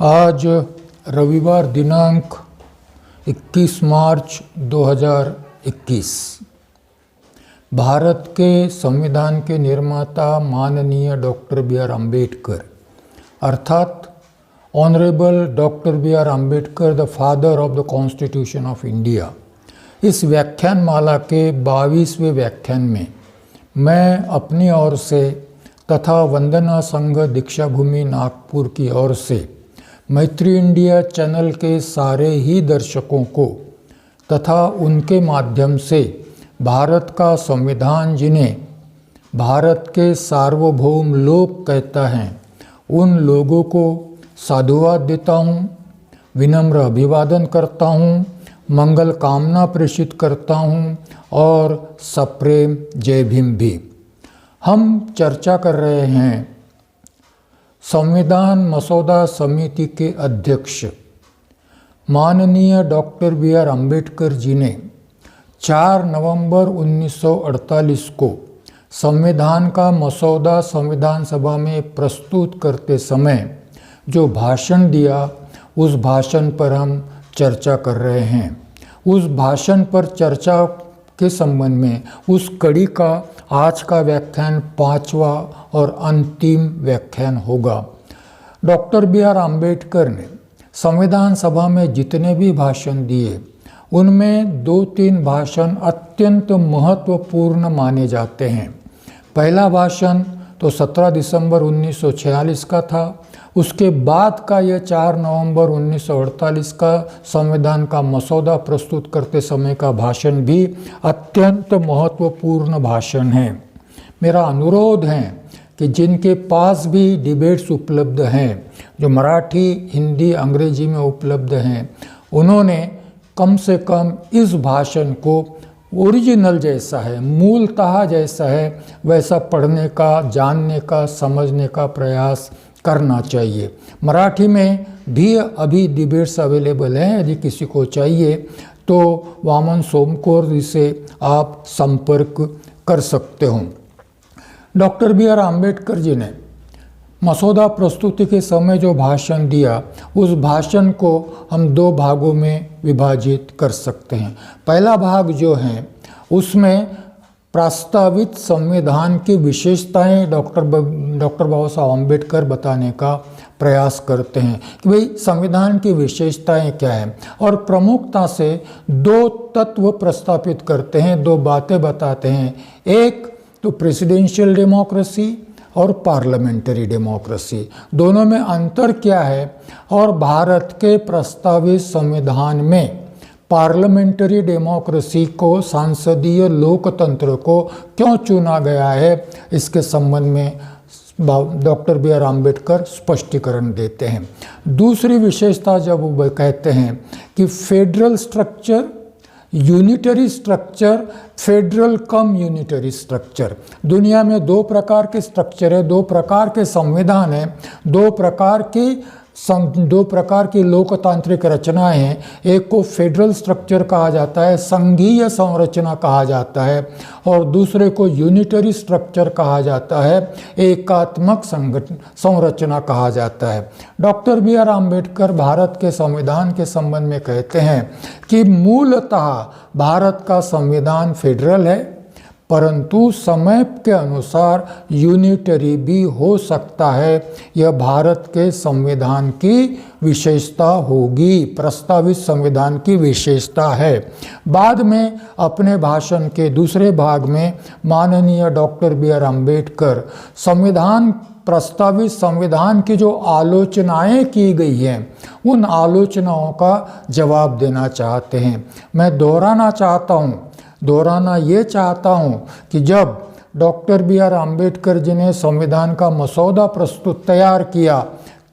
आज रविवार दिनांक 21 मार्च 2021 भारत के संविधान के निर्माता माननीय डॉक्टर बी आर अम्बेडकर अर्थात honourable doctor B R Ambedkar the father of the Constitution of India, इस व्याख्यान माला के 22वें व्याख्यान में मैं अपनी ओर से तथा वंदना संघ दीक्षा भूमि नागपुर की ओर से मैत्री इंडिया चैनल के सारे ही दर्शकों को तथा उनके माध्यम से भारत का संविधान जिन्हें भारत के सार्वभौम लोग कहता है उन लोगों को साधुवाद देता हूँ, विनम्र अभिवादन करता हूँ, मंगल कामना प्रेषित करता हूँ और सप्रेम जय भीम भी। हम चर्चा कर रहे हैं संविधान मसौदा समिति के अध्यक्ष माननीय doctor B R Ambedkar ji ने 4 नवंबर 1948 को संविधान का मसौदा संविधान सभा में प्रस्तुत करते समय जो भाषण दिया, उस भाषण पर हम चर्चा कर रहे हैं। उस भाषण पर चर्चा के संबंध में उस कड़ी का आज का व्याख्यान 5वां और अंतिम व्याख्यान होगा। डॉक्टर बी आर अम्बेडकर ने संविधान सभा में जितने भी भाषण दिए उनमें 2-3 भाषण अत्यंत महत्वपूर्ण माने जाते हैं। पहला भाषण तो 17 दिसंबर 1946 का था। उसके बाद का यह 4 नवंबर 1948 का संविधान का मसौदा प्रस्तुत करते समय का भाषण भी अत्यंत महत्वपूर्ण भाषण है। मेरा अनुरोध है कि जिनके पास भी डिबेट्स उपलब्ध हैं, जो मराठी, हिंदी, अंग्रेजी में उपलब्ध हैं, उन्होंने कम से कम इस भाषण को ओरिजिनल जैसा है, मूलतः जैसा है, वैसा पढ़ने का, जानने का, समझने का प्रयास करना चाहिए। मराठी में भी अभी डिबेट्स अवेलेबल हैं, यदि किसी को चाहिए तो वामन सोमकोर से आप संपर्क कर सकते हो। Doctor B R Ambedkar ji ने मसौदा प्रस्तुति के समय जो भाषण दिया, उस भाषण को हम 2 भागों में विभाजित कर सकते हैं। पहला भाग जो है उसमें प्रस्तावित संविधान की विशेषताएं डॉक्टर बाबा साहब अम्बेडकर बताने का प्रयास करते हैं कि भाई संविधान की विशेषताएं क्या है, और प्रमुखता से 2 तत्व प्रस्तापित करते हैं, 2 बातें बताते हैं। एक तो प्रेसिडेंशियल डेमोक्रेसी और पार्लियामेंट्री डेमोक्रेसी, दोनों में अंतर क्या है और भारत के प्रस्तावित संविधान में पार्लियामेंट्री डेमोक्रेसी को, सांसदीय लोकतंत्र को क्यों चुना गया है, इसके संबंध में डॉक्टर बी आर अम्बेडकर स्पष्टीकरण देते हैं। दूसरी विशेषता जब वो कहते हैं कि federal structure, unitary structure, federal cum unitary structure, दुनिया में 2 प्रकार के स्ट्रक्चर है, 2 प्रकार के संविधान है, 2 प्रकार की लोकतांत्रिक रचनाएं हैं। एक को फेडरल स्ट्रक्चर कहा जाता है, संघीय संरचना कहा जाता है, और दूसरे को यूनिटरी स्ट्रक्चर कहा जाता है, एकात्मक संरचना कहा जाता है। Doctor B R Ambedkar Bharat के संविधान के संबंध में कहते हैं कि मूलतः भारत का संविधान फेडरल है, परंतु समय के अनुसार यूनिटरी भी हो सकता है। यह भारत के संविधान की विशेषता होगी, प्रस्तावित संविधान की विशेषता है। बाद में अपने भाषण के दूसरे भाग में माननीय डॉक्टर बी आर अम्बेडकर प्रस्तावित संविधान की जो आलोचनाएं की गई हैं, उन आलोचनाओं का जवाब देना चाहते हैं। मैं दोहराना ये चाहता हूँ कि जब doctor B R Ambedkar ji ने संविधान का मसौदा तैयार किया,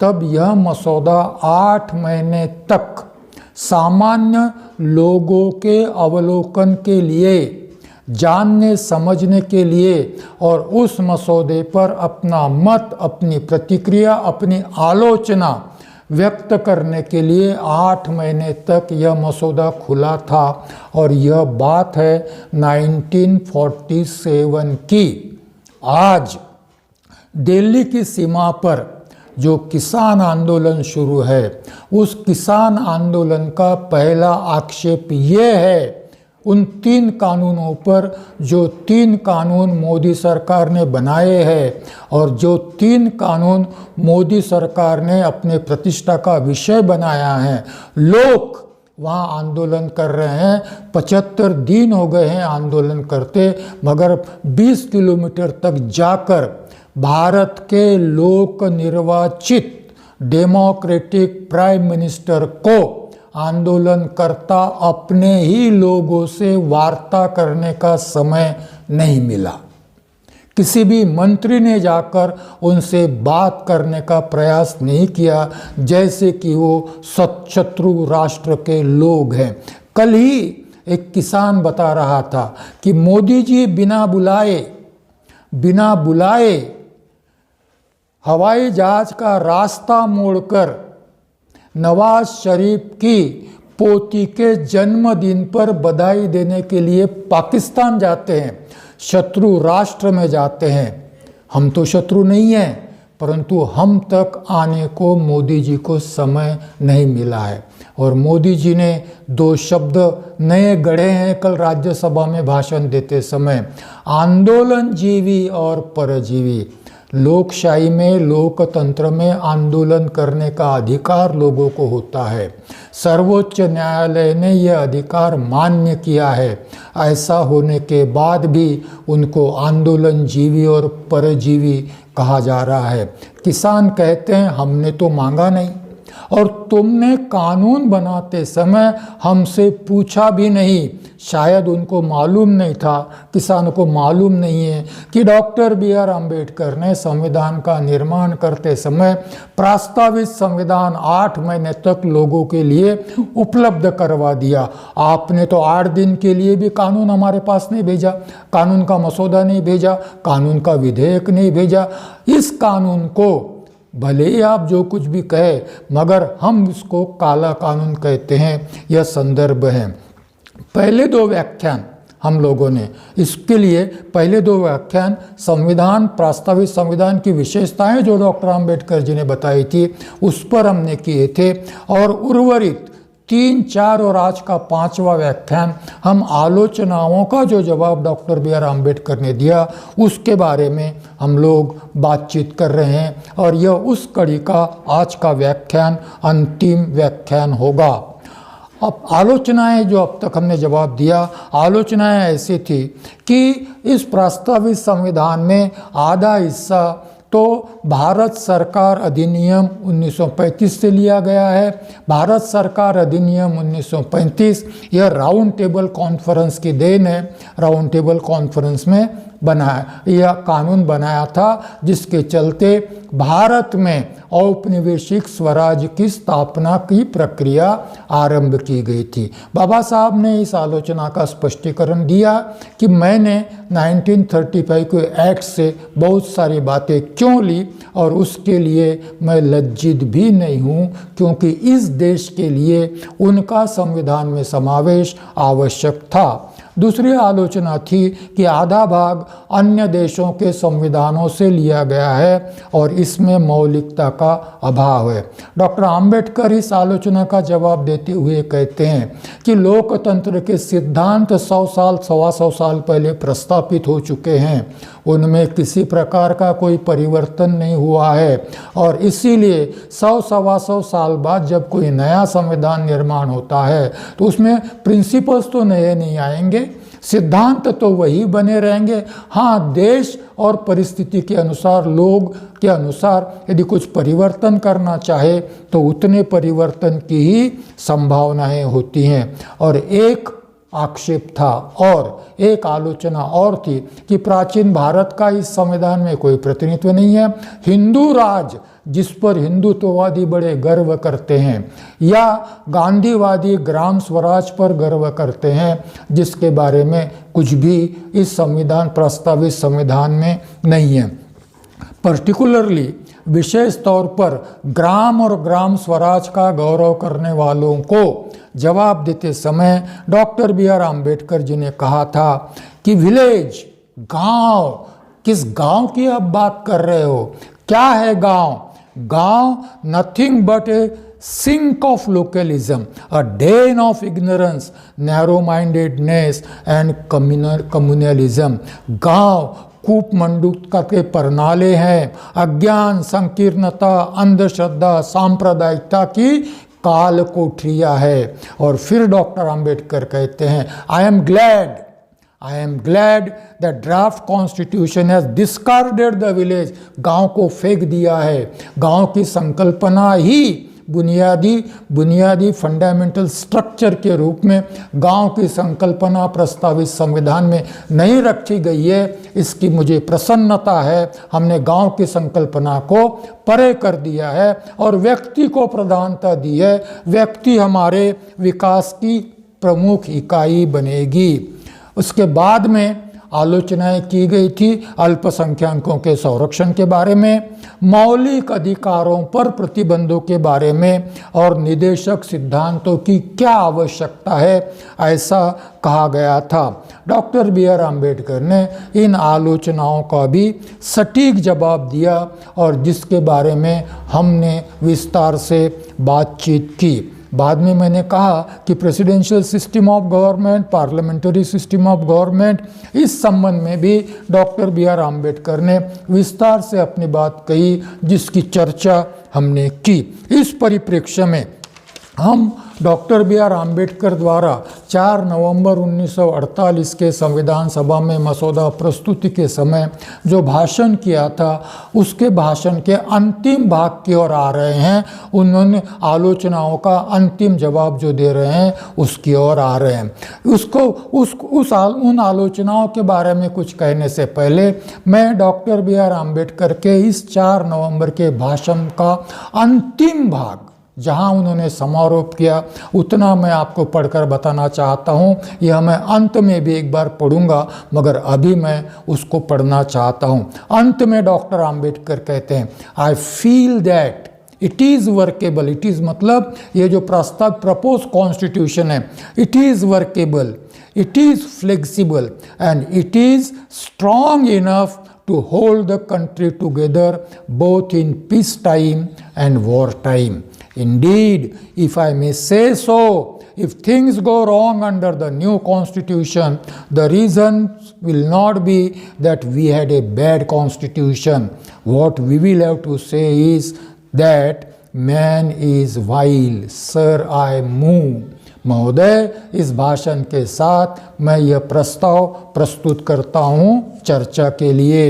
तब यह मसौदा 8 महीने तक सामान्य लोगों के अवलोकन के लिए, जानने समझने के लिए और उस मसौदे पर अपना मत, अपनी प्रतिक्रिया, अपनी आलोचना व्यक्त करने के लिए 8 महीने तक यह मसौदा खुला था। और यह बात है 1947 की। आज दिल्ली की सीमा पर जो किसान आंदोलन शुरू है, उस किसान आंदोलन का पहला आक्षेप ये है उन 3 कानूनों पर, जो 3 कानून मोदी सरकार ने बनाए हैं और जो 3 कानून मोदी सरकार ने अपने प्रतिष्ठा का विषय बनाया है। लोग वहाँ आंदोलन कर रहे हैं, 75 दिन हो गए हैं आंदोलन करते, मगर 20 किलोमीटर तक जाकर भारत के लोक निर्वाचित डेमोक्रेटिक प्राइम मिनिस्टर को आंदोलनकर्ता अपने ही लोगों से वार्ता करने का समय नहीं मिला। किसी भी मंत्री ने जाकर उनसे बात करने का प्रयास नहीं किया, जैसे कि वो शत्रु राष्ट्र के लोग हैं। कल ही एक किसान बता रहा था कि मोदी जी बिना बुलाए हवाई जहाज का रास्ता मोड़कर नवाज शरीफ की पोती के जन्मदिन पर बधाई देने के लिए पाकिस्तान जाते हैं, शत्रु राष्ट्र में जाते हैं। हम तो शत्रु नहीं हैं, परंतु हम तक आने को मोदी जी को समय नहीं मिला है। और मोदी जी ने 2 शब्द नए गढ़े हैं कल राज्यसभा में भाषण देते समय, आंदोलन जीवी और परजीवी। लोकशाही में, लोकतंत्र में आंदोलन करने का अधिकार लोगों को होता है। सर्वोच्च न्यायालय ने यह अधिकार मान्य किया है। ऐसा होने के बाद भी उनको आंदोलन जीवी और परजीवी कहा जा रहा है। किसान कहते हैं हमने तो मांगा नहीं, और तुमने कानून बनाते समय हमसे पूछा भी नहीं। शायद उनको मालूम नहीं था, किसानों को मालूम नहीं है कि डॉक्टर B.R. अम्बेडकर ने संविधान का निर्माण करते समय प्रस्तावित संविधान 8 महीने तक लोगों के लिए उपलब्ध करवा दिया। आपने तो 8 दिन के लिए भी कानून हमारे पास नहीं भेजा, कानून का मसौदा नहीं भेजा, कानून का विधेयक नहीं भेजा। इस कानून को भले ही आप जो कुछ भी कहे, मगर हम इसको काला कानून कहते हैं। यह संदर्भ है। पहले 2 व्याख्यान हम लोगों ने इसके लिए, पहले 2 व्याख्यान संविधान, प्रस्तावित संविधान की विशेषताएं जो डॉक्टर अम्बेडकर जी ने बताई थी उस पर हमने किए थे, और उर्वरित 3, 4 और आज का 5वां व्याख्यान हम आलोचनाओं का जो जवाब डॉक्टर B.R. अम्बेडकर ने दिया उसके बारे में हम लोग बातचीत कर रहे हैं। और यह उस कड़ी का आज का व्याख्यान अंतिम व्याख्यान होगा। अब आलोचनाएं जो अब तक हमने जवाब दिया, आलोचनाएं ऐसी थी कि इस प्रस्तावित संविधान में आधा हिस्सा तो भारत सरकार अधिनियम 1935 से लिया गया है। भारत सरकार अधिनियम 1935 यह राउंड टेबल कॉन्फ्रेंस की देन है। राउंड टेबल कॉन्फ्रेंस में यह कानून बनाया था, जिसके चलते भारत में औपनिवेशिक स्वराज की स्थापना की प्रक्रिया आरंभ की गई थी। बाबा साहब ने इस आलोचना का स्पष्टीकरण दिया कि मैंने 1935 के एक्ट से बहुत सारी बातें क्यों ली, और उसके लिए मैं लज्जित भी नहीं हूँ, क्योंकि इस देश के लिए उनका संविधान में समावेश आवश्यक था। दूसरी आलोचना थी कि आधा भाग अन्य देशों के संविधानों से लिया गया है और इसमें मौलिकता का अभाव है। डॉक्टर अम्बेडकर इस आलोचना का जवाब देते हुए कहते हैं कि लोकतंत्र के सिद्धांत 100 साल, 125 साल पहले प्रस्तापित हो चुके हैं, उनमें किसी प्रकार का कोई परिवर्तन नहीं हुआ है, और इसीलिए 100-125 साल बाद जब कोई नया संविधान निर्माण होता है तो उसमें प्रिंसिपल्स तो नए नहीं आएंगे, सिद्धांत तो वही बने रहेंगे। हाँ, देश और परिस्थिति के अनुसार, लोग के अनुसार यदि कुछ परिवर्तन करना चाहे तो उतने परिवर्तन की ही संभावनाएं होती हैं। और एक आक्षेप था और एक आलोचना और थी कि प्राचीन भारत का इस संविधान में कोई प्रतिनिधित्व नहीं है। हिंदू राज, जिस पर हिंदुत्ववादी बड़े गर्व करते हैं, या गांधीवादी ग्राम स्वराज पर गर्व करते हैं, जिसके बारे में कुछ भी इस संविधान, प्रस्तावित संविधान में नहीं है। पर्टिकुलरली, विशेष तौर पर ग्राम और ग्राम स्वराज का गौरव करने वालों को जवाब देते समय डॉक्टर B.R. अम्बेडकर जी ने कहा था कि विलेज, गांव, किस गांव की आप बात कर रहे हो? क्या है गांव? गांव nothing but A sink of localism, a den of ignorance, narrow-mindedness and communalism. गांव कूप मंडूक के परनाले हैं, अज्ञान, संकीर्णता, अंधश्रद्धा, सांप्रदायिकता की काल कोठरिया है। और फिर डॉक्टर अंबेडकर कहते हैं, I am glad that draft constitution has discarded the village. गांव को फेंक दिया है। गांव की संकल्पना ही बुनियादी फंडामेंटल स्ट्रक्चर के रूप में गांव की संकल्पना प्रस्तावित संविधान में नहीं रखी गई है। इसकी मुझे प्रसन्नता है। हमने गांव की संकल्पना को परे कर दिया है और व्यक्ति को प्रधानता दी है। व्यक्ति हमारे विकास की प्रमुख इकाई बनेगी। उसके बाद में आलोचनाएं की गई थी अल्पसंख्यकों के संरक्षण के बारे में, मौलिक अधिकारों पर प्रतिबंधों के बारे में और निदेशक सिद्धांतों की क्या आवश्यकता है, ऐसा कहा गया था। डॉक्टर बी आर अम्बेडकर ने इन आलोचनाओं का भी सटीक जवाब दिया और जिसके बारे में हमने विस्तार से बातचीत की। बाद में मैंने कहा कि presidential system of government, parliamentary system of government, इस संबंध में भी डॉक्टर बी आर अम्बेडकर ने विस्तार से अपनी बात कही, जिसकी चर्चा हमने की। इस परिप्रेक्ष्य में हम डॉक्टर बी आर अम्बेडकर द्वारा 4 नवंबर 1948 के संविधान सभा में मसौदा प्रस्तुति के समय जो भाषण किया था, उसके भाषण के अंतिम भाग की ओर आ रहे हैं। उन्होंने आलोचनाओं का अंतिम जवाब जो दे रहे हैं उसकी ओर आ रहे हैं। उन आलोचनाओं के बारे में कुछ कहने से पहले मैं डॉक्टर बी आर अम्बेडकर के इस 4 नवंबर के भाषण का अंतिम भाग, जहां उन्होंने समारोप किया, उतना मैं आपको पढ़कर बताना चाहता हूं। यह मैं अंत में भी एक बार पढ़ूंगा, मगर अभी मैं उसको पढ़ना चाहता हूं। अंत में डॉक्टर अम्बेडकर कहते हैं, I feel that it is workable. It is मतलब ये जो प्रपोज कॉन्स्टिट्यूशन है, it is workable, it is flexible and it is strong enough to hold the country together both in peace time and war time. Indeed, if I may say so, if things go wrong under the new constitution, the reason will not be that we had a bad constitution. What we will have to say is that man is vile. Sir, I move. महोदय, इस भाषण के साथ मैं यह प्रस्ताव प्रस्तुत करता हूँ चर्चा के लिए।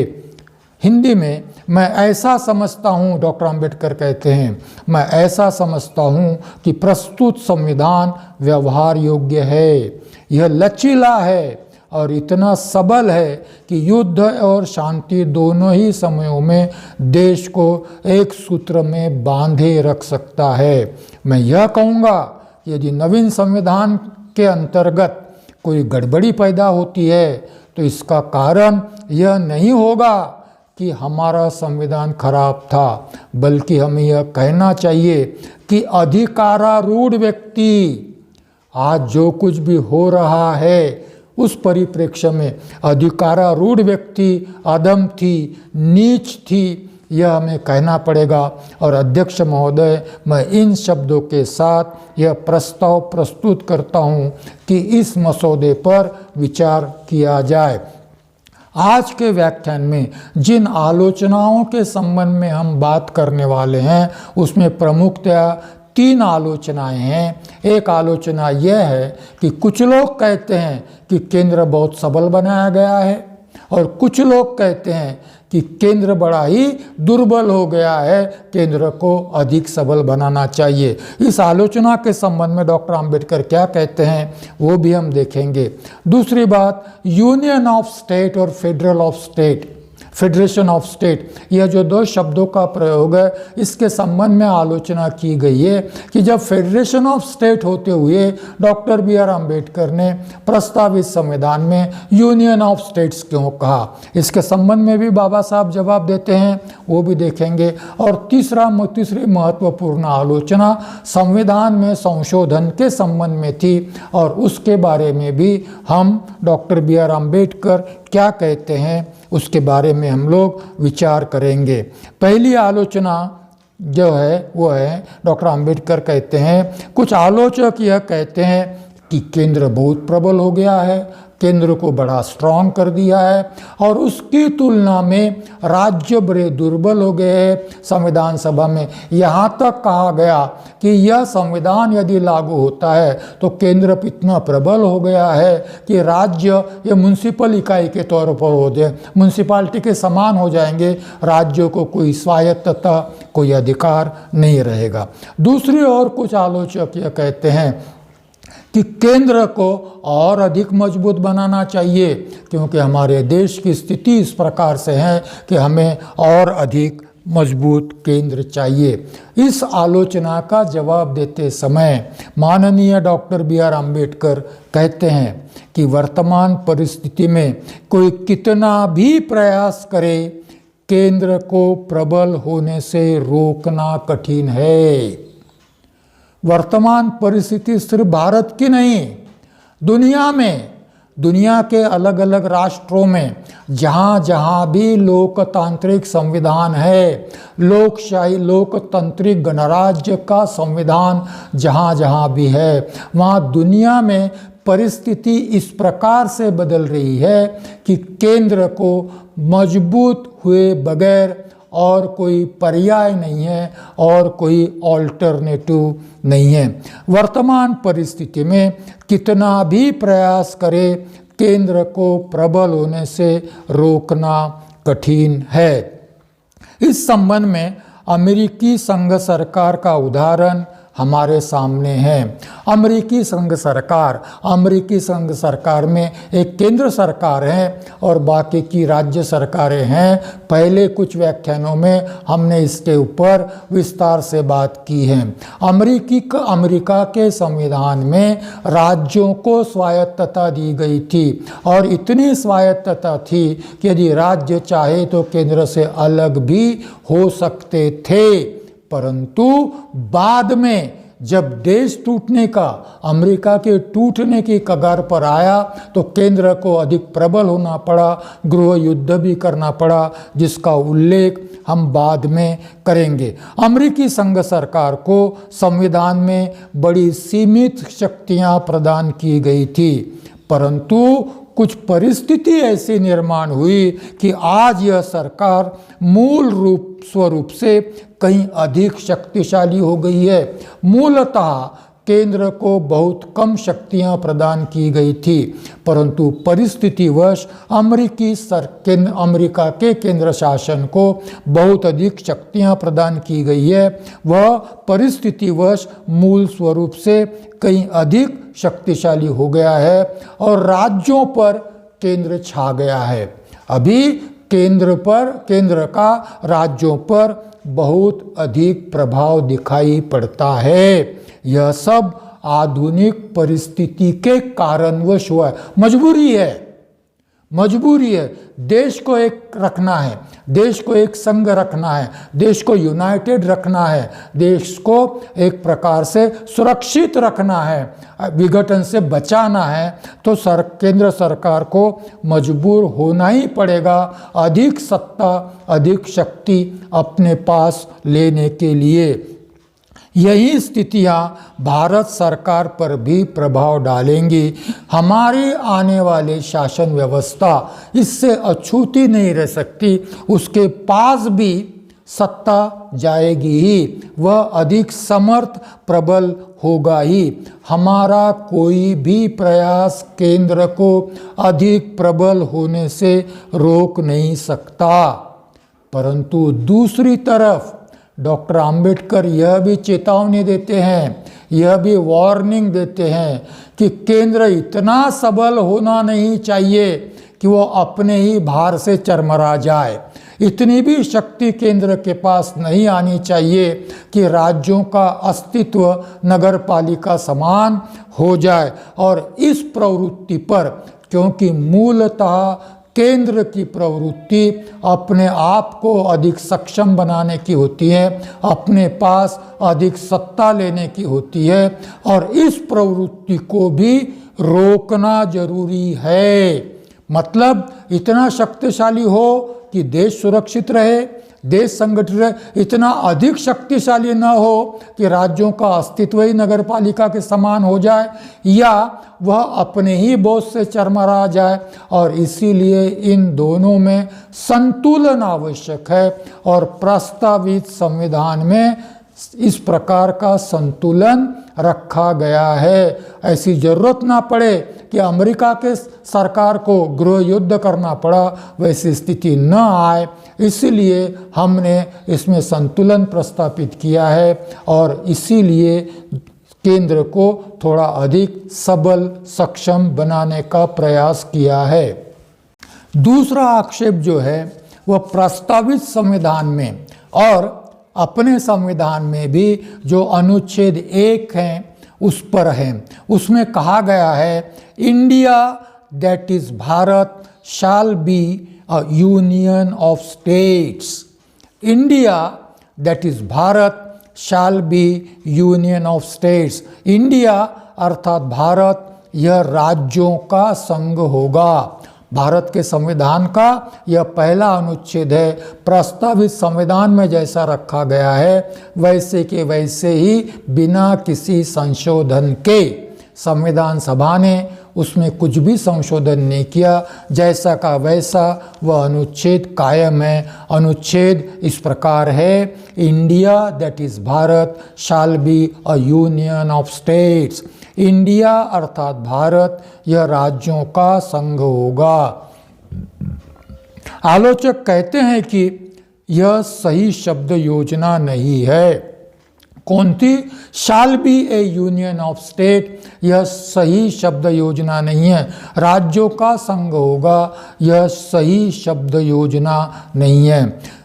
हिंदी में मैं ऐसा समझता हूँ, डॉक्टर अम्बेडकर कहते हैं, मैं ऐसा समझता हूँ कि प्रस्तुत संविधान व्यवहार योग्य है। यह लचीला है और इतना सबल है कि युद्ध और शांति दोनों ही समयों में देश को एक सूत्र में बांधे रख सकता है। मैं यह कहूँगा, यदि नवीन संविधान के अंतर्गत कोई गड़बड़ी पैदा होती है तो इसका कारण यह नहीं होगा कि हमारा संविधान खराब था, बल्कि हमें यह कहना चाहिए कि अधिकारारूढ़ व्यक्ति, आज जो कुछ भी हो रहा है उस परिप्रेक्ष्य में अधिकारारूढ़ व्यक्ति अधम थी, नीच थी, यह हमें कहना पड़ेगा। और अध्यक्ष महोदय, मैं इन शब्दों के साथ यह प्रस्ताव प्रस्तुत करता हूँ कि इस मसौदे पर विचार किया जाए। आज के व्याख्यान में जिन आलोचनाओं के संबंध में हम बात करने वाले हैं, उसमें प्रमुखतया 3 आलोचनाएं हैं। एक आलोचना यह है कि कुछ लोग कहते हैं कि केंद्र बहुत सबल बनाया गया है और कुछ लोग कहते हैं कि केंद्र बड़ा ही दुर्बल हो गया है, केंद्र को अधिक सबल बनाना चाहिए। इस आलोचना के संबंध में डॉक्टर अम्बेडकर क्या कहते हैं वो भी हम देखेंगे। दूसरी बात, यूनियन ऑफ स्टेट और federal of state, federation of state, यह जो 2 शब्दों का प्रयोग है, इसके संबंध में आलोचना की गई है कि जब फेडरेशन ऑफ स्टेट होते हुए डॉक्टर बी आर अम्बेडकर ने प्रस्तावित संविधान में यूनियन ऑफ स्टेट्स क्यों कहा। इसके संबंध में भी बाबा साहब जवाब देते हैं, वो भी देखेंगे। और तीसरी महत्वपूर्ण आलोचना संविधान में संशोधन के संबंध में थी और उसके बारे में भी हम डॉक्टर बी आर अम्बेडकर क्या कहते हैं उसके बारे में हम लोग विचार करेंगे। पहली आलोचना जो है वो है डॉक्टर अंबेडकर कहते हैं, कुछ आलोचक यह कहते हैं कि केंद्र बहुत प्रबल हो गया है, केंद्र को बड़ा स्ट्रांग कर दिया है और उसकी तुलना में राज्य बड़े दुर्बल हो गए हैं। संविधान सभा में यहाँ तक कहा गया कि यह संविधान यदि लागू होता है तो केंद्र इतना प्रबल हो गया है कि राज्य ये म्युनिसिपल इकाई के तौर पर हो जाए, म्युनिसिपालिटी के समान हो जाएंगे, राज्यों को कोई स्वायत्तता, कोई अधिकार नहीं रहेगा। दूसरी ओर कुछ आलोचक यह कहते हैं कि केंद्र को और अधिक मजबूत बनाना चाहिए, क्योंकि हमारे देश की स्थिति इस प्रकार से है कि हमें और अधिक मजबूत केंद्र चाहिए। इस आलोचना का जवाब देते समय माननीय डॉक्टर बी.आर. अम्बेडकर कहते हैं कि वर्तमान परिस्थिति में कोई कितना भी प्रयास करे, केंद्र को प्रबल होने से रोकना कठिन है। वर्तमान परिस्थिति सिर्फ भारत की नहीं, दुनिया में, दुनिया के अलग अलग राष्ट्रों में जहाँ जहाँ भी लोकतांत्रिक संविधान है, लोकशाही लोकतांत्रिक गणराज्य का संविधान जहाँ जहाँ भी है, वहाँ दुनिया में परिस्थिति इस प्रकार से बदल रही है कि केंद्र को मजबूत हुए बगैर और कोई पर्याय नहीं है और कोई ऑल्टरनेटिव नहीं है। वर्तमान परिस्थिति में कितना भी प्रयास करे, केंद्र को प्रबल होने से रोकना कठिन है। इस संबंध में अमेरिकी संघ सरकार का उदाहरण हमारे सामने है। अमेरिकी संघ सरकार में एक केंद्र सरकार है और बाकी की राज्य सरकारें हैं। पहले कुछ व्याख्यानों में हमने इसके ऊपर विस्तार से बात की है। अमेरिका के संविधान में राज्यों को स्वायत्तता दी गई थी और इतनी स्वायत्तता थी कि यदि राज्य चाहे तो केंद्र से अलग भी हो सकते थे, परंतु बाद में जब देश टूटने का, अमेरिका के टूटने की कगार पर आया तो केंद्र को अधिक प्रबल होना पड़ा, गृह युद्ध भी करना पड़ा, जिसका उल्लेख हम बाद में करेंगे। अमेरिकी संघ सरकार को संविधान में बड़ी सीमित शक्तियां प्रदान की गई थी, परंतु कुछ परिस्थिति ऐसी निर्माण हुई कि आज यह सरकार मूल स्वरूप से कहीं अधिक शक्तिशाली हो गई है। मूलतः केंद्र को बहुत कम शक्तियां प्रदान की गई थी, परंतु परिस्थितिवश अमेरिका के केंद्र शासन को बहुत अधिक शक्तियां प्रदान की गई है। वह परिस्थितिवश मूल स्वरूप से कहीं अधिक शक्तिशाली हो गया है और राज्यों पर केंद्र छा गया है। अभी केंद्र का राज्यों पर बहुत अधिक प्रभाव दिखाई पड़ता है। यह सब आधुनिक परिस्थिति के कारणवश हुआ है। मजबूरी है। देश को एक रखना है, देश को एक संघ रखना है, देश को यूनाइटेड रखना है, देश को एक प्रकार से सुरक्षित रखना है, विघटन से बचाना है, तो केंद्र सरकार को मजबूर होना ही पड़ेगा अधिक सत्ता, अधिक शक्ति अपने पास लेने के लिए। यही स्थितियां भारत सरकार पर भी प्रभाव डालेंगी। हमारी आने वाली शासन व्यवस्था इससे अछूती नहीं रह सकती, उसके पास भी सत्ता जाएगी ही, वह अधिक समर्थ प्रबल होगा ही। हमारा कोई भी प्रयास केंद्र को अधिक प्रबल होने से रोक नहीं सकता। परंतु दूसरी तरफ डॉक्टर अंबेडकर यह भी चेतावनी देते हैं, यह भी वार्निंग देते हैं कि केंद्र इतना सबल होना नहीं चाहिए कि वो अपने ही भार से चरमरा जाए। इतनी भी शक्ति केंद्र के पास नहीं आनी चाहिए कि राज्यों का अस्तित्व नगर पालिका समान हो जाए। और इस प्रवृत्ति पर, क्योंकि मूलतः केंद्र की प्रवृत्ति अपने आप को अधिक सक्षम बनाने की होती है, अपने पास अधिक सत्ता लेने की होती है, और इस प्रवृत्ति को भी रोकना जरूरी है। मतलब इतना शक्तिशाली हो कि देश सुरक्षित रहे, देश संगठित रहे, इतना अधिक शक्तिशाली न हो कि राज्यों का अस्तित्व ही नगरपालिका के समान हो जाए या वह अपने ही बोझ से चरमरा जाए। और इसीलिए इन दोनों में संतुलन आवश्यक है और प्रस्तावित संविधान में इस प्रकार का संतुलन रखा गया है। ऐसी जरूरत ना पड़े कि अमेरिका के सरकार को गृह युद्ध करना पड़ा, वैसी स्थिति न आए, इसीलिए हमने इसमें संतुलन प्रस्तावित किया है और इसीलिए केंद्र को थोड़ा अधिक सबल सक्षम बनाने का प्रयास किया है। दूसरा आक्षेप जो है वह प्रस्तावित संविधान में और अपने संविधान में भी जो अनुच्छेद 1 है उस पर है। उसमें कहा गया है India that is Bharat shall be a union of states. India that is Bharat shall be union of states. India अर्थात भारत यह राज्यों का संघ होगा। भारत के संविधान का यह पहला अनुच्छेद है। प्रस्तावित संविधान में जैसा रखा गया है वैसे के वैसे ही बिना किसी संशोधन के संविधान सभा ने उसमें कुछ भी संशोधन नहीं किया, जैसा का वैसा वह अनुच्छेद कायम है। अनुच्छेद इस प्रकार है, India that is Bharat shall be a union of states. India अर्थात भारत यह राज्यों का संघ होगा। आलोचक कहते हैं कि यह सही शब्द योजना नहीं है। कौन थी? Shall be A union of state, यह सही शब्द योजना नहीं है। राज्यों का संघ होगा, यह सही शब्द योजना नहीं है।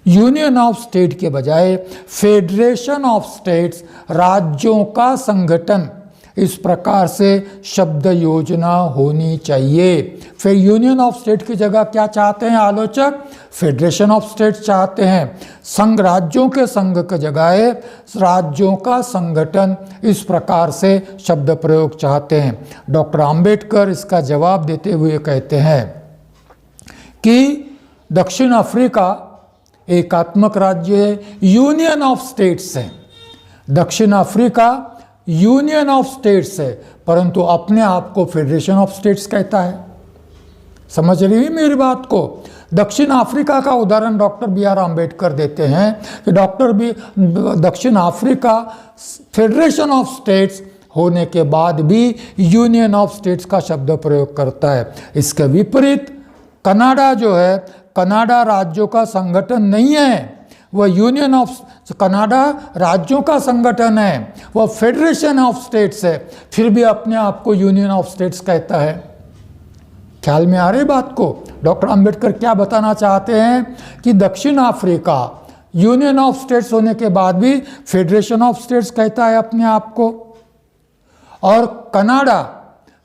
यूनियन ऑफ स्टेट के बजाय फेडरेशन ऑफ स्टेट्स, राज्यों का संगठन, इस प्रकार से शब्द योजना होनी चाहिए। फिर यूनियन ऑफ स्टेट की जगह क्या चाहते हैं आलोचक? फेडरेशन ऑफ स्टेट चाहते हैं। संघ, राज्यों के संघ की जगह राज्यों का संगठन, इस प्रकार से शब्द प्रयोग चाहते हैं। डॉक्टर आम्बेडकर इसका जवाब देते हुए कहते हैं कि दक्षिण अफ्रीका एकात्मक राज्य है, यूनियन ऑफ स्टेट्स है। दक्षिण अफ्रीका यूनियन ऑफ स्टेट्स है, परंतु अपने आप को फेडरेशन ऑफ स्टेट्स कहता है। समझ रही है मेरी बात को? दक्षिण अफ्रीका का उदाहरण डॉक्टर बी.आर. आम्बेडकर देते हैं कि दक्षिण अफ्रीका फेडरेशन ऑफ स्टेट्स होने के बाद भी यूनियन ऑफ स्टेट्स का शब्द प्रयोग करता है। इसके विपरीत कनाडा जो है, कनाडा राज्यों का संगठन नहीं है, वह यूनियन ऑफ कनाडा राज्यों का संगठन है, वह फेडरेशन ऑफ स्टेट्स है, फिर भी अपने आप को यूनियन ऑफ स्टेट्स कहता है। ख्याल में आ रही बात को? डॉक्टर अंबेडकर क्या बताना चाहते हैं कि दक्षिण अफ्रीका यूनियन ऑफ स्टेट्स होने के बाद भी फेडरेशन ऑफ स्टेट्स कहता है अपने आप को, और कनाडा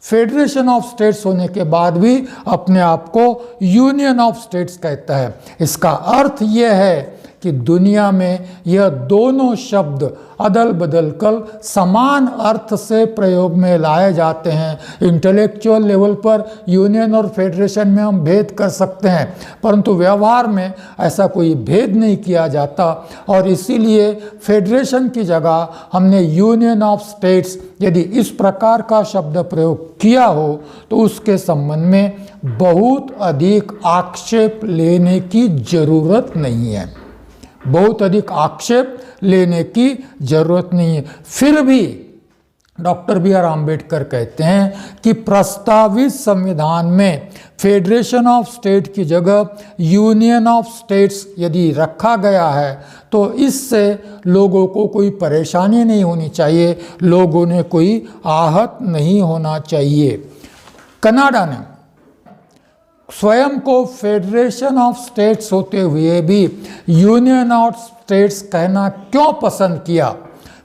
फेडरेशन ऑफ स्टेट्स होने के बाद भी अपने आप को यूनियन ऑफ स्टेट्स कहता है। इसका अर्थ यह है कि दुनिया में यह दोनों शब्द अदल बदल कर समान अर्थ से प्रयोग में लाए जाते हैं। इंटेलेक्चुअल लेवल पर यूनियन और फेडरेशन में हम भेद कर सकते हैं, परंतु व्यवहार में ऐसा कोई भेद नहीं किया जाता, और इसीलिए फेडरेशन की जगह हमने यूनियन ऑफ स्टेट्स यदि इस प्रकार का शब्द प्रयोग किया हो तो उसके संबंध में बहुत अधिक आक्षेप लेने की जरूरत नहीं है। बहुत अधिक आक्षेप लेने की जरूरत नहीं है। फिर भी डॉक्टर बी.आर. आम्बेडकर कहते हैं कि प्रस्तावित संविधान में फेडरेशन ऑफ स्टेट की जगह यूनियन ऑफ स्टेट्स यदि रखा गया है तो इससे लोगों को कोई परेशानी नहीं होनी चाहिए, लोगों ने कोई आहत नहीं होना चाहिए। कनाडा ने स्वयं को फेडरेशन ऑफ स्टेट्स होते हुए भी यूनियन ऑफ स्टेट्स कहना क्यों पसंद किया?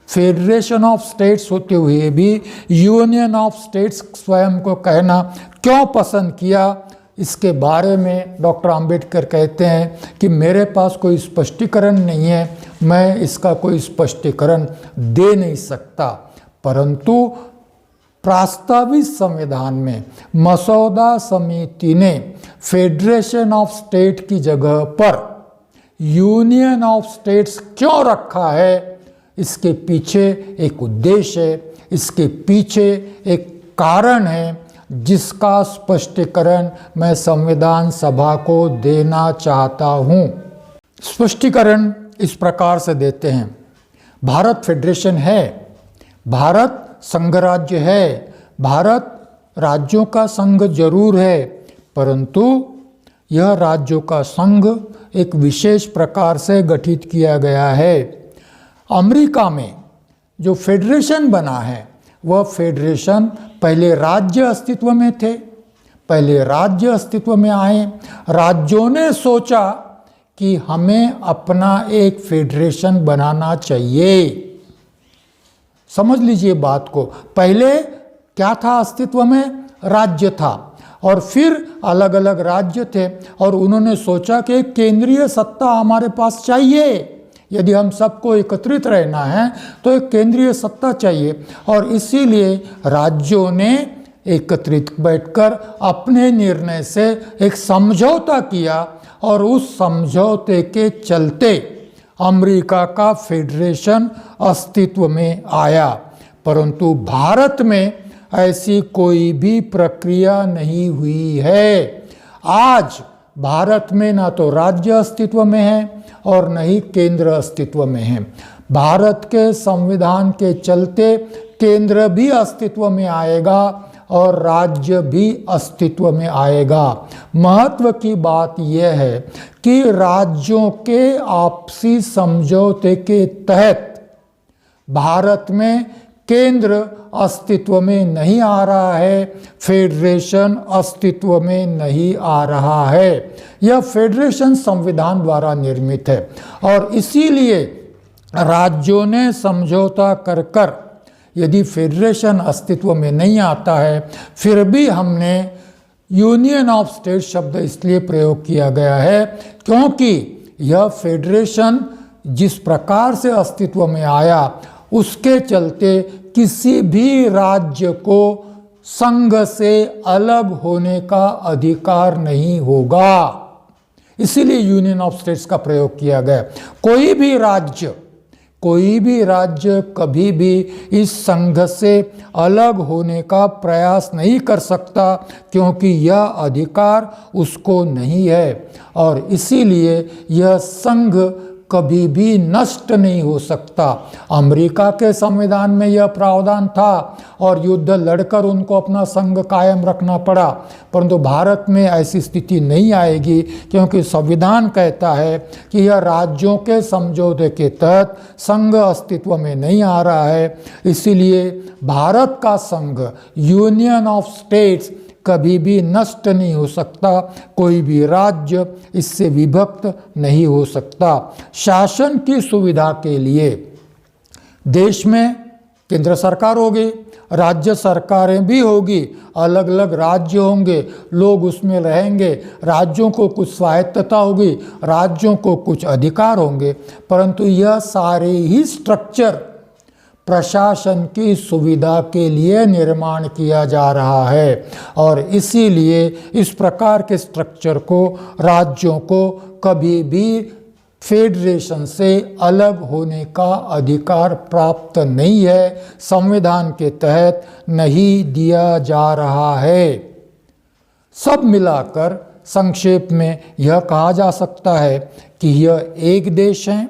फेडरेशन ऑफ स्टेट्स होते हुए भी यूनियन ऑफ स्टेट्स स्वयं को कहना क्यों पसंद किया? इसके बारे में डॉक्टर आम्बेडकर कहते हैं कि मेरे पास कोई स्पष्टीकरण नहीं है, मैं इसका कोई स्पष्टीकरण दे नहीं सकता, परंतु प्रस्तावित संविधान में मसौदा समिति ने फेडरेशन ऑफ स्टेट की जगह पर यूनियन ऑफ स्टेट्स क्यों रखा है, इसके पीछे एक उद्देश्य है, इसके पीछे एक कारण है, जिसका स्पष्टीकरण मैं संविधान सभा को देना चाहता हूं। स्पष्टीकरण इस प्रकार से देते हैं। भारत फेडरेशन है, भारत संघराज्य है, भारत राज्यों का संघ जरूर है, परंतु यह राज्यों का संघ एक विशेष प्रकार से गठित किया गया है। अमेरिका में जो फेडरेशन बना है वह फेडरेशन, पहले राज्य अस्तित्व में थे, पहले राज्य अस्तित्व में आए, राज्यों ने सोचा कि हमें अपना एक फेडरेशन बनाना चाहिए। समझ लीजिए बात को, पहले क्या था अस्तित्व में, राज्य था, और फिर अलग अलग राज्य थे, और उन्होंने सोचा कि एक केंद्रीय सत्ता हमारे पास चाहिए, यदि हम सबको एकत्रित रहना है तो एक केंद्रीय सत्ता चाहिए, और इसीलिए राज्यों ने एकत्रित बैठकर अपने निर्णय से एक समझौता किया, और उस समझौते के चलते अमेरिका का फेडरेशन अस्तित्व में आया। परंतु भारत में ऐसी कोई भी प्रक्रिया नहीं हुई है। आज भारत में ना तो राज्य अस्तित्व में है और न ही केंद्र अस्तित्व में है। भारत के संविधान के चलते केंद्र भी अस्तित्व में आएगा और राज्य भी अस्तित्व में आएगा। महत्व की बात यह है कि राज्यों के आपसी समझौते के तहत भारत में केंद्र अस्तित्व में नहीं आ रहा है, फेडरेशन अस्तित्व में नहीं आ रहा है। यह फेडरेशन संविधान द्वारा निर्मित है, और इसीलिए राज्यों ने समझौता कर यदि फेडरेशन अस्तित्व में नहीं आता है, फिर भी हमने यूनियन ऑफ स्टेट शब्द इसलिए प्रयोग किया गया है क्योंकि यह फेडरेशन जिस प्रकार से अस्तित्व में आया उसके चलते किसी भी राज्य को संघ से अलग होने का अधिकार नहीं होगा। इसीलिए यूनियन ऑफ स्टेट्स का प्रयोग किया गया। कोई भी राज्य कभी भी इस संघ से अलग होने का प्रयास नहीं कर सकता, क्योंकि यह अधिकार उसको नहीं है, और इसीलिए यह संघ कभी भी नष्ट नहीं हो सकता। अमेरिका के संविधान में यह प्रावधान था और युद्ध लड़कर उनको अपना संघ कायम रखना पड़ा, परंतु भारत में ऐसी स्थिति नहीं आएगी, क्योंकि संविधान कहता है कि यह राज्यों के समझौते के तहत संघ अस्तित्व में नहीं आ रहा है। इसीलिए भारत का संघ यूनियन ऑफ स्टेट्स कभी भी नष्ट नहीं हो सकता, कोई भी राज्य इससे विभक्त नहीं हो सकता। शासन की सुविधा के लिए देश में केंद्र सरकार होगी, राज्य सरकारें भी होगी, अलग अलग राज्य होंगे, लोग उसमें रहेंगे, राज्यों को कुछ स्वायत्तता होगी, राज्यों को कुछ अधिकार होंगे, परंतु यह सारे ही स्ट्रक्चर प्रशासन की सुविधा के लिए निर्माण किया जा रहा है, और इसीलिए इस प्रकार के स्ट्रक्चर को राज्यों को कभी भी फेडरेशन से अलग होने का अधिकार प्राप्त नहीं है, संविधान के तहत नहीं दिया जा रहा है। सब मिलाकर संक्षेप में यह कहा जा सकता है कि यह एक देश है,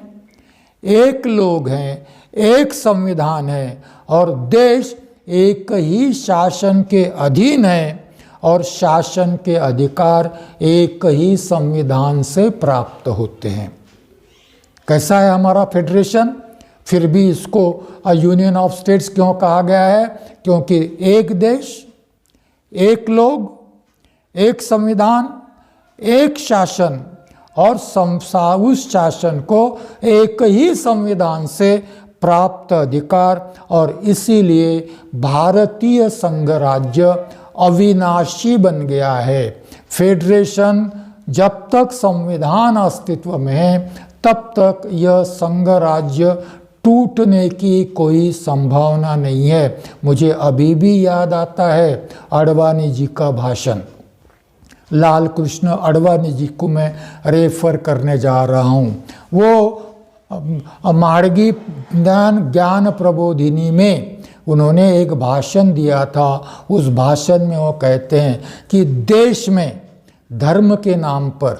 एक लोग हैं, एक संविधान है, और देश एक ही शासन के अधीन है, और शासन के अधिकार एक ही संविधान से प्राप्त होते हैं। कैसा है हमारा फेडरेशन? फिर भी इसको यूनियन ऑफ स्टेट्स क्यों कहा गया है? क्योंकि एक देश, एक लोग, एक संविधान, एक शासन, और उस शासन को एक ही संविधान से प्राप्त अधिकार, और इसीलिए भारतीय संघ राज्य अविनाशी बन गया है। फेडरेशन जब तक संविधान अस्तित्व में है तब तक यह संघ राज्य टूटने की कोई संभावना नहीं है। मुझे अभी भी याद आता है अडवाणी जी का भाषण। लाल कृष्ण अडवाणी जी को मैं रेफर करने जा रहा हूँ। वो मार्गी ज्ञान प्रबोधिनी में उन्होंने एक भाषण दिया था। उस भाषण में वो कहते हैं कि देश में धर्म के नाम पर,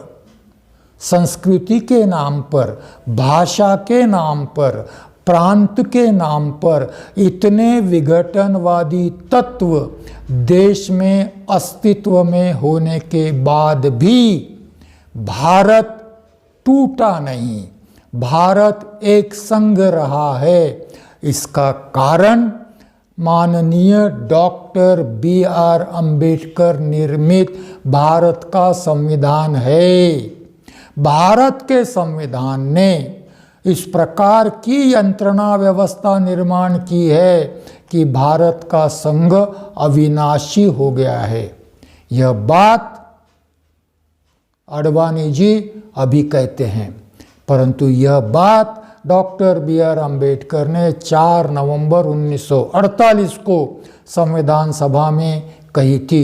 संस्कृति के नाम पर, भाषा के नाम पर, प्रांत के नाम पर इतने विघटनवादी तत्व देश में अस्तित्व में होने के बाद भी भारत टूटा नहीं, भारत एक संग रहा है। इसका कारण माननीय डॉक्टर B.R. अम्बेडकर निर्मित भारत का संविधान है। भारत के संविधान ने इस प्रकार की यंत्रणा व्यवस्था निर्माण की है कि भारत का संघ अविनाशी हो गया है। यह बात अडवाणी जी अभी कहते हैं, परंतु यह बात डॉक्टर B.R. अम्बेडकर ने 4 नवंबर 1948 को संविधान सभा में कही थी।